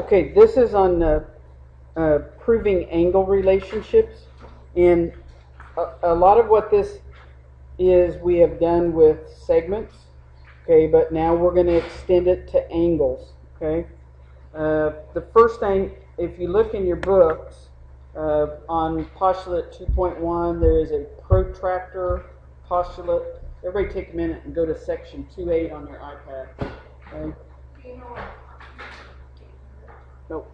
Okay, this is on proving angle relationships, and a lot of what this is we have done with segments. Okay, but now we're going to extend it to angles. Okay, the first thing, if you look in your books on postulate 2.1, there is a protractor postulate. Everybody take a minute and go to section 2.8 on your iPad. Okay. Nope.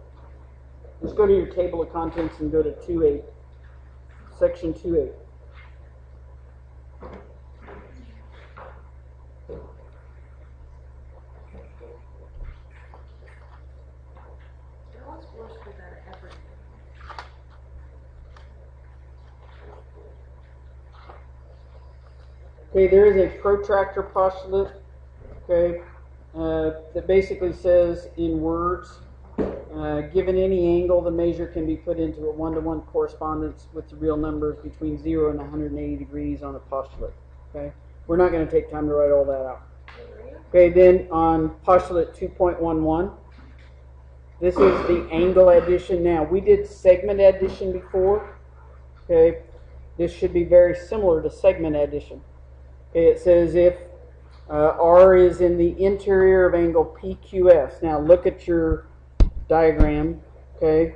Just go to your table of contents and go to 2.8, section 2.8. Okay, there is a protractor postulate, okay, that basically says in words, given any angle, the measure can be put into a one-to-one correspondence with the real numbers between 0 and 180 degrees on a postulate. Okay, we're not going to take time to write all that out. Okay, then on postulate 2.11, this is the angle addition. Now, we did segment addition before. Okay, this should be very similar to segment addition. Okay, it says if R is in the interior of angle PQS. Now, look at your diagram. Okay,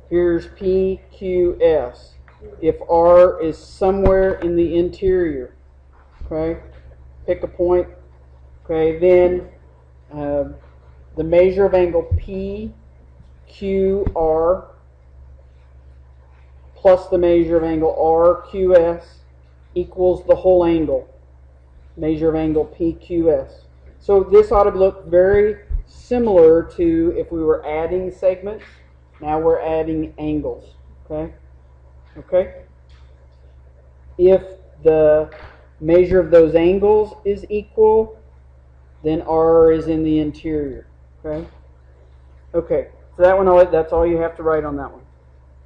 here's PQS. If R is somewhere in the interior, okay, pick a point. Okay, then the measure of angle PQR plus the measure of angle RQS equals the whole angle. Measure of angle PQS. So this ought to look very similar to if we were adding segments. Now we're adding angles. Okay? Okay? If the measure of those angles is equal, then R is in the interior. Okay? Okay. So that one, that's all you have to write on that one.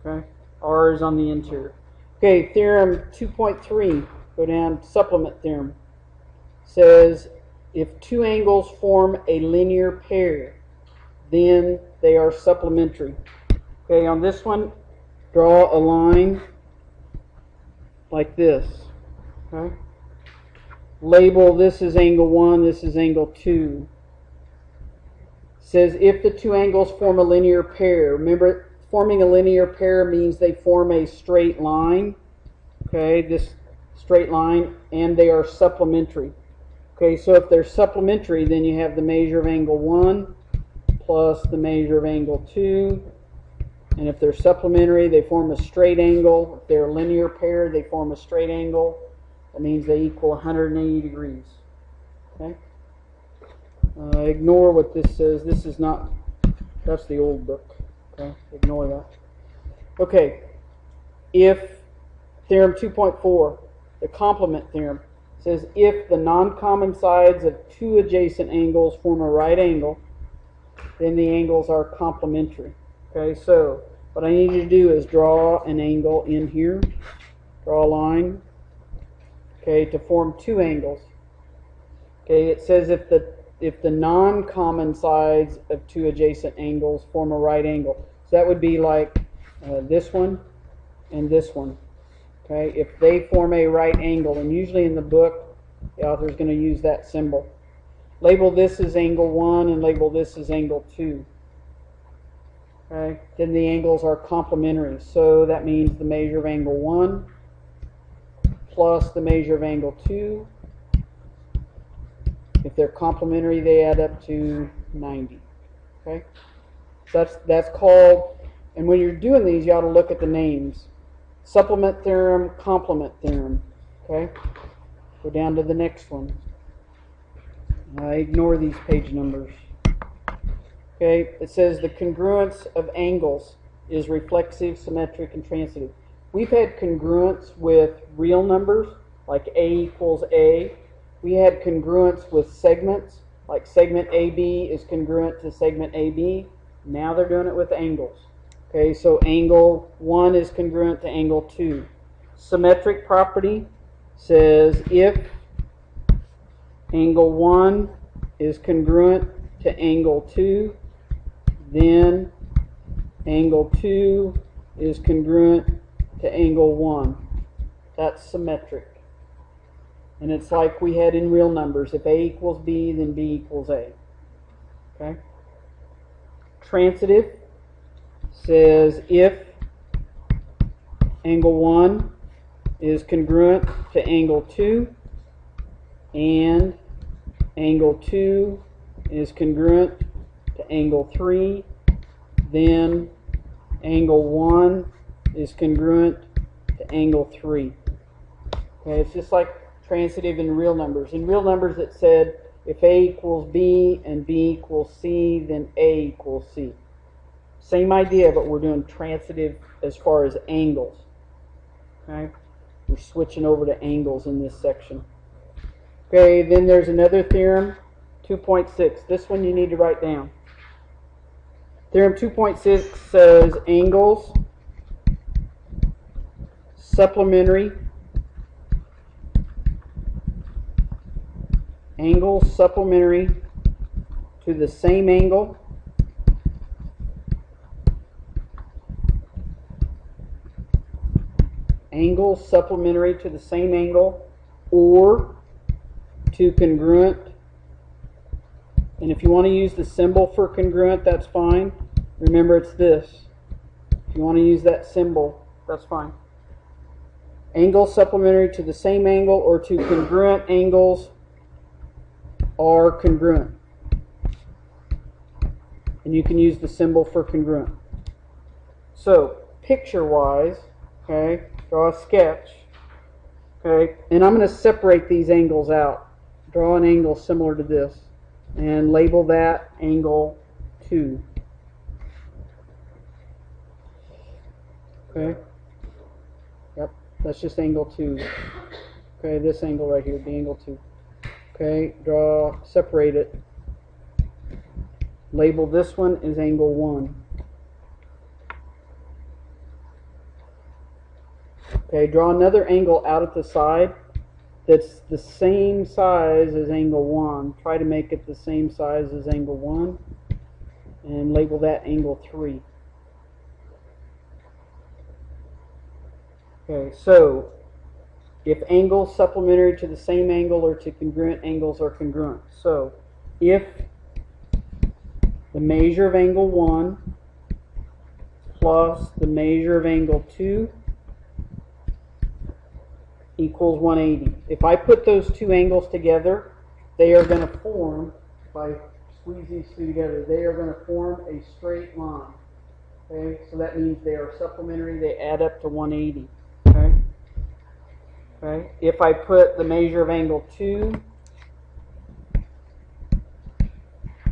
Okay? R is on the interior. Okay, theorem 2.3. Go down, supplement theorem. Says if two angles form a linear pair, then they are supplementary. Okay, on this one, draw a line like this. Okay, label this is angle 1, this is angle 2. Says if the two angles form a linear pair. Remember, forming a linear pair means they form a straight line. Okay, this straight line, and they are supplementary. Okay, so if they're supplementary, then you have the measure of angle 1 plus the measure of angle 2. And if they're supplementary, they form a straight angle. If they're a linear pair, they form a straight angle. That means they equal 180 degrees. Okay? Ignore what this says. This is not, that's the old book. Okay? Ignore that. Okay. If theorem 2.4, the complement theorem, says if the non-common sides of two adjacent angles form a right angle, then the angles are complementary. Okay, so what I need you to do is draw an angle in here. Draw a line. Okay, to form two angles. Okay, it says if the non-common sides of two adjacent angles form a right angle. So that would be like this one and this one. Okay, if they form a right angle, and usually in the book, the author is going to use that symbol. Label this as angle 1 and label this as angle 2. Okay, then the angles are complementary. So that means the measure of angle 1 plus the measure of angle 2. If they're complementary, they add up to 90. Okay, so that's called, and when you're doing these, you ought to look at the names. Supplement theorem, complement theorem. Okay, go down to the next one. Ignore these page numbers. Okay, it says the congruence of angles is reflexive, symmetric, and transitive. We've had congruence with real numbers, like A equals A. We had congruence with segments, like segment AB is congruent to segment AB. Now they're doing it with angles. Okay, so angle 1 is congruent to angle 2. Symmetric property says if angle 1 is congruent to angle 2, then angle 2 is congruent to angle 1. That's symmetric. And it's like we had in real numbers. If A equals B, then B equals A. Okay? Transitive says if angle 1 is congruent to angle 2 and angle 2 is congruent to angle 3, then angle 1 is congruent to angle 3. Okay, it's just like transitive in real numbers. In real numbers it said if A equals B and B equals C, then A equals C. Same idea, but we're doing transitive as far as angles. Okay, we're switching over to angles in this section. Okay, then there's another theorem, 2.6. This one you need to write down. Theorem 2.6 says angles supplementary to the same angle or to congruent. And if you want to use the symbol for congruent, that's fine. Remember, it's this. If you want to use that symbol, that's fine. Angles supplementary to the same angle or to congruent angles are congruent. And you can use the symbol for congruent. So, picture-wise, okay, draw a sketch. Okay, and I'm going to separate these angles out. Draw an angle similar to this and label that angle 2. Okay. Yep, that's just angle 2. Okay, this angle right here, the angle 2. Okay, separate it. Label this one as angle 1. Okay, draw another angle out at the side that's the same size as angle 1. Try to make it the same size as angle 1 and label that angle 3. Okay, so if angles supplementary to the same angle or to congruent angles are congruent. So if the measure of angle 1 plus the measure of angle 2 equals 180. If I put those two angles together, they are going to form, if I squeeze these two together, they are going to form a straight line. Okay, so that means they are supplementary, they add up to 180. Okay? Okay? If I put the measure of angle 2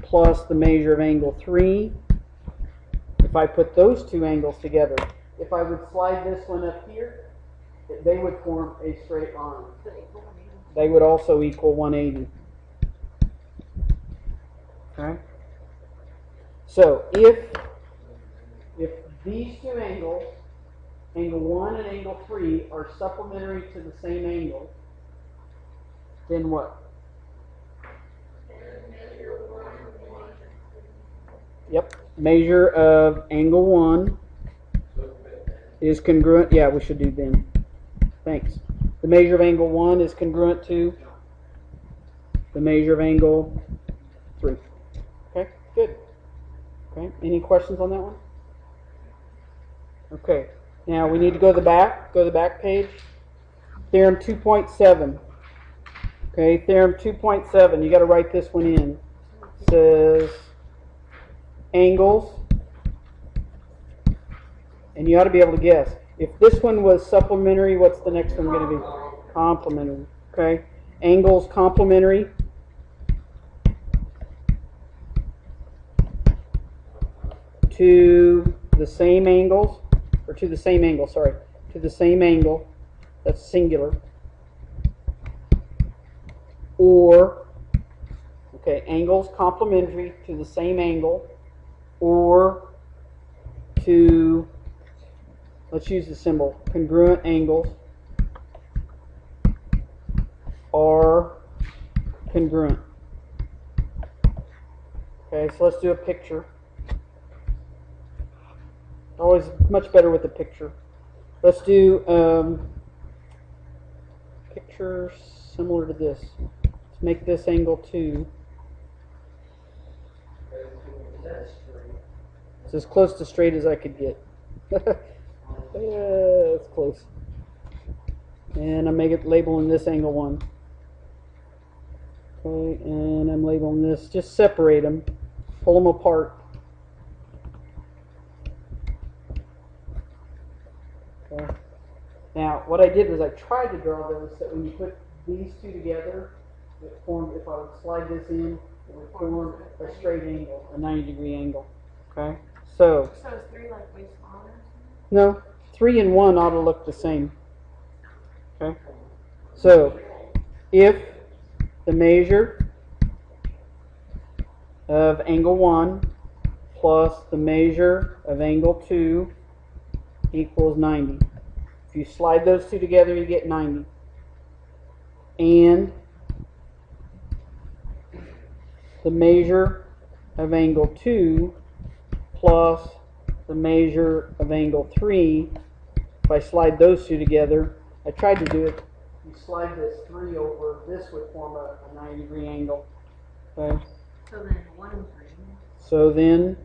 plus the measure of angle 3, if I put those two angles together, if I would slide this one up here, they would form a straight line. They would also equal 180. Okay? So if these two angles, angle 1 and angle 3, are supplementary to the same angle, then what? Yep. Measure of angle 1 is congruent. Yeah, we should do then. Thanks. The measure of angle 1 is congruent to the measure of angle 3. Okay, good. Okay, any questions on that one? Okay, now we need to go to the back. Go to the back page. Theorem 2.7. Okay, Theorem 2.7. You got to write this one in. It says angles, and you ought to be able to guess. If this one was supplementary, what's the next one going to be? Complementary. Okay, angles complementary to the same angles, or to the same angle, sorry, to the same angle, that's singular, or, okay, angles complementary to the same angle, or to, let's use the symbol, congruent angles are congruent. Okay, so let's do a picture. Always much better with a picture. Let's do picture similar to this. Let's make this angle 2. It's as close to straight as I could get. Yeah, it's close. And I'm labeling this angle 1. Okay, and I'm labeling this. Just separate them. Pull them apart. Okay. Now, what I did was I tried to draw those so that when you put these two together, it formed, if I would slide this in, it would form a straight angle, a 90-degree angle. Okay? So is 3 like way smaller? No, 3 and 1 ought to look the same. Okay? So, if the measure of angle 1 plus the measure of angle 2 equals 90. If you slide those two together, you get 90. And the measure of angle 2 plus the measure of angle 3, if I slide those two together, I tried to do it, you slide this 3 over, this would form a 90-degree angle. Okay? So then 1 and 3. So then,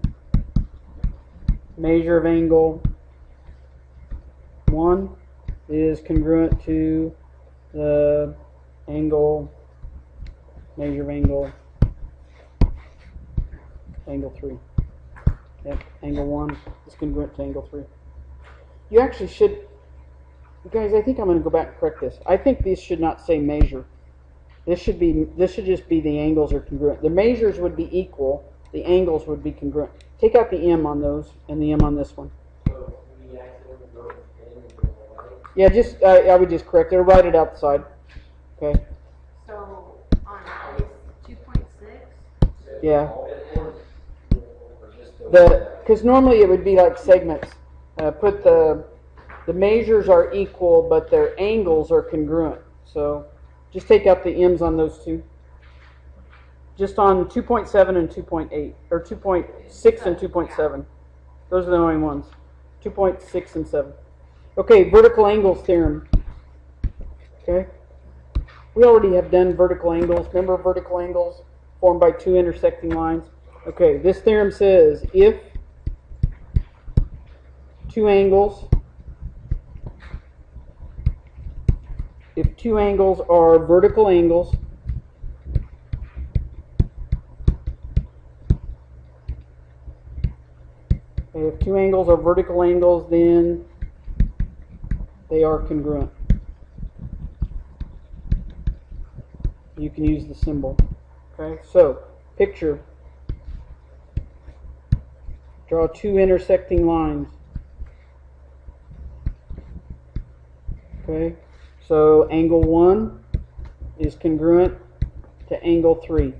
measure of angle 1 is congruent to the measure of angle 3. Yep, angle 1 is congruent to angle 3. You actually should, you guys, I think I'm going to go back and correct this. I think this should not say measure. This should just be the angles are congruent. The measures would be equal, the angles would be congruent. Take out the M on those and the M on this one. So we accidentally wrote it in. Yeah, just I would just correct it or write it outside. Okay. So on base 2.6. Yeah. Because normally it would be like segments. Put the measures are equal, but their angles are congruent. So just take out the M's on those two. Just on 2.7 and 2.8, or 2.6 and 2.7. Those are the only ones. 2.6 and 7. Okay, vertical angles theorem. Okay. We already have done vertical angles. Remember vertical angles formed by two intersecting lines? Okay, this theorem says if two angles are vertical angles, if two angles are vertical angles, then they are congruent. You can use the symbol. Okay, so picture. Draw two intersecting lines. Okay, so angle 1 is congruent to angle 3.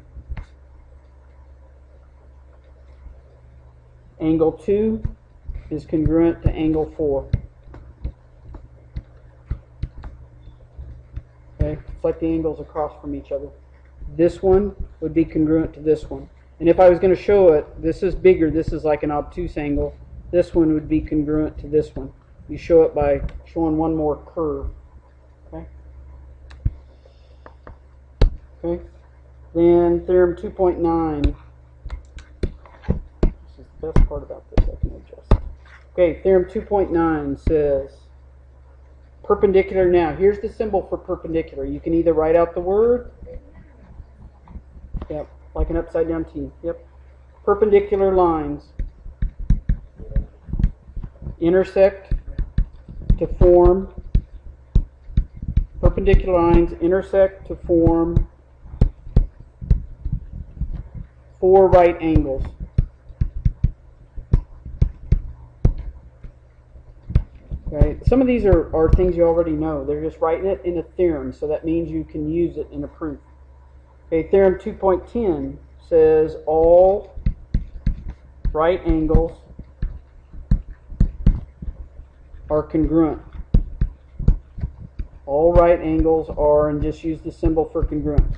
Angle 2 is congruent to angle 4. Okay, it's like the angles across from each other. This one would be congruent to this one. And if I was going to show it, this is bigger, this is like an obtuse angle. This one would be congruent to this one. You show it by showing one more curve. Okay? Okay? Then theorem 2.9. This is the best part about this, I can adjust. Okay, theorem 2.9 says perpendicular. Now, here's the symbol for perpendicular. You can either write out the word, yep, like an upside down T. Yep. Perpendicular lines intersect to form, perpendicular lines intersect to form 4 right angles. Okay. Some of these are things you already know. They're just writing it in a theorem, so that means you can use it in a proof. Okay, theorem 2.10 says all right angles are congruent. All right angles are, and just use the symbol for congruent.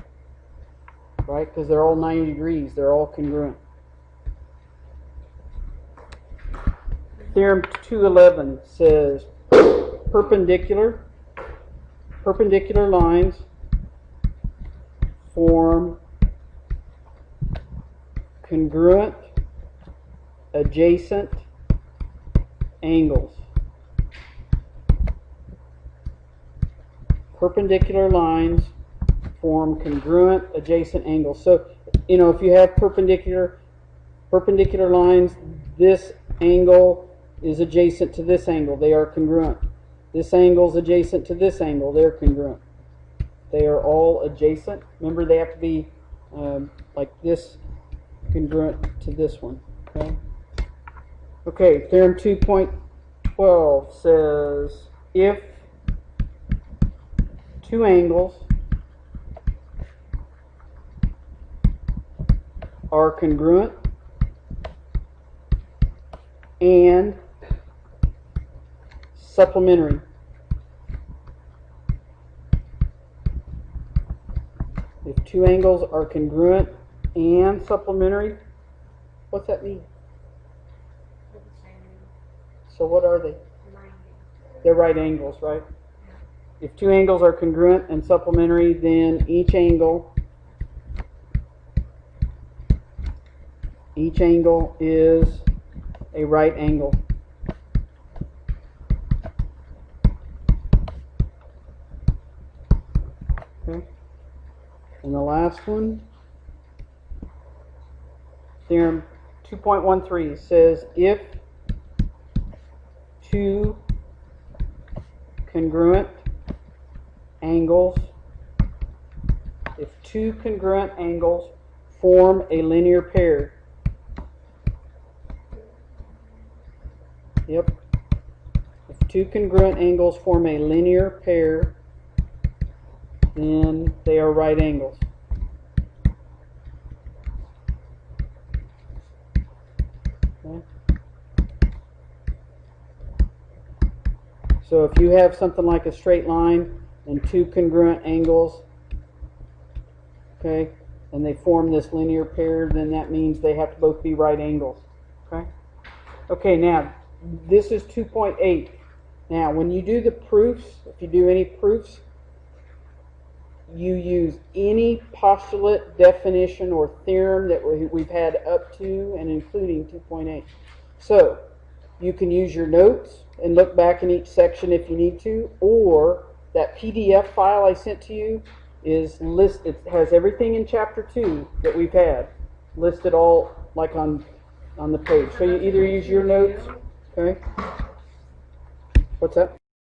Right? Because they're all 90 degrees. They're all congruent. Theorem 211 says perpendicular lines form congruent adjacent angles. Perpendicular lines form congruent adjacent angles. So, you know, if you have perpendicular lines, this angle is adjacent to this angle. They are congruent. This angle is adjacent to this angle. They're congruent. They are all adjacent. Remember, they have to be like this, congruent to this one. Okay. Okay. Theorem 2.12 says if two angles are congruent and supplementary. If two angles are congruent and supplementary, what's that mean? They're the same. So what are they? 90. They're right angles, right? If two angles are congruent and supplementary, then each angle is a right angle. Okay. And the last one, Theorem 2.13 says if two congruent angles form a linear pair. Yep. If two congruent angles form a linear pair, then they are right angles. Okay. So if you have something like a straight line and two congruent angles, okay, and they form this linear pair, then that means they have to both be right angles. Okay. Okay, now this is 2.8. Now when you do the proofs, if you do any proofs, you use any postulate, definition, or theorem that we've had up to and including 2.8. So you can use your notes and look back in each section if you need to, or that PDF file I sent to you is it has everything in chapter 2 that we've had listed all like on the page. So you either use your notes, okay? What's that?